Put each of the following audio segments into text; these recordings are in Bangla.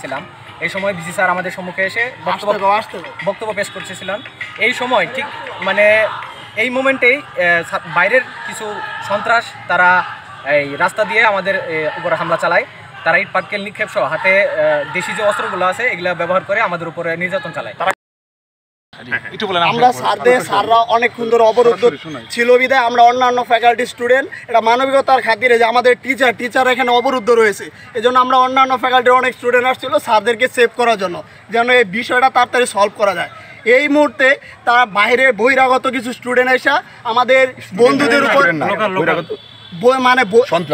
ছিলাম এই সময় ভিসি স্যার আমাদের সম্মুখে এসে বক্তব্য পেশ করতেছিলেন। এই সময় ঠিক মানে এই মোমেন্টেই বাইরের কিছু সন্ত্রাস তারা এই রাস্তা দিয়ে আমাদের উপর হামলা চালায়। তারা ইট পাটকেল নিক্ষেপ সহ হাতে দেশি যে অস্ত্রগুলো আছে এগুলো ব্যবহার করে আমাদের উপরে নির্যাতন চালায়। আমরা স্যাররা অনেকক্ষণ ধরে অবরুদ্ধ ছিল বিধায় আমরা অন্যান্য ফ্যাকাল্টি স্টুডেন্ট এটা মানবিকতার খাতিরে যে আমাদের টিচার এখানে অবরুদ্ধ রয়েছে, এই জন্য আমরা অন্যান্য ফ্যাকাল্টির অনেক স্টুডেন্ট আসছিল স্যারদেরকে সেভ করার জন্য যেন এই বিষয়টা তাড়াতাড়ি সলভ করা যায়। এই মুহূর্তে তারা বাইরে বহিরাগত কিছু স্টুডেন্ট এসে আমাদের বন্ধুদের উপর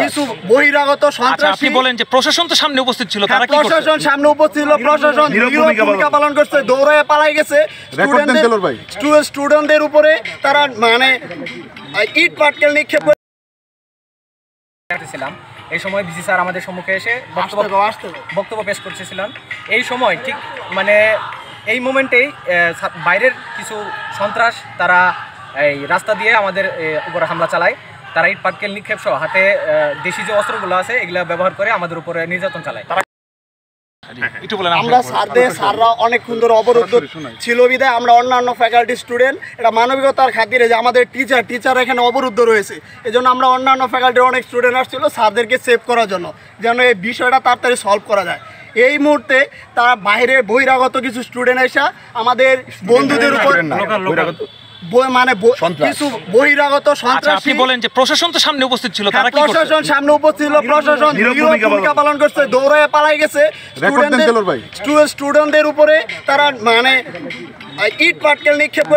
কিছু বহিরাগত সন্ত্রাসী বলেন যে প্রশাসন তো সামনে উপস্থিত ছিল, প্রশাসন সামনে উপস্থিত ছিল, প্রশাসন ভূমিকা পালন করছে, দৌড়ে পালাই গেছে স্টুডেন্টদের উপরে তারা ইট পাটকেল নিক্ষেপ ছিলাম। এই সময় ভিসি স্যার আমাদের সম্মুখে এসে বক্তব্য পেশ করতেছিলেন। এই সময় ঠিক মানে এই মোমেন্টেই বাইরের কিছু সন্ত্রাস তারা এই রাস্তা দিয়ে আমাদের উপর হামলা চালায়। তারা ইট পাটকেল নিক্ষেপ সহ হাতে দেশি যে অস্ত্রগুলো আছে এগুলো ব্যবহার করে আমাদের উপরে নির্যাতন চালায়। আমরা স্যাররা অনেকক্ষণ ধরে অবরুদ্ধ ছিল বিধায় আমরা অন্যান্য ফ্যাকাল্টি স্টুডেন্ট এটা মানবিকতার খাতিরে যে আমাদের টিচার এখানে অবরুদ্ধ রয়েছে, এই জন্য আমরা অন্যান্য ফ্যাকাল্টির অনেক স্টুডেন্ট আসছিল স্যারদেরকে সেভ করার জন্য যেন এই বিষয়টা তাড়াতাড়ি সলভ করা যায়। এই মুহূর্তে তারা বাইরে বহিরাগত কিছু স্টুডেন্ট এসে আমাদের বন্ধুদের উপর কিছু বহিরাগত সন্ত্রাসী বলেন যে প্রশাসন তো সামনে উপস্থিত ছিল, প্রশাসন সামনে উপস্থিত ছিল, প্রশাসন ভূমিকা পালন করছে, দৌড়ে পালাই গেছে স্টুডেন্টদের উপরে তারা ইট পাটকেল নিক্ষেপ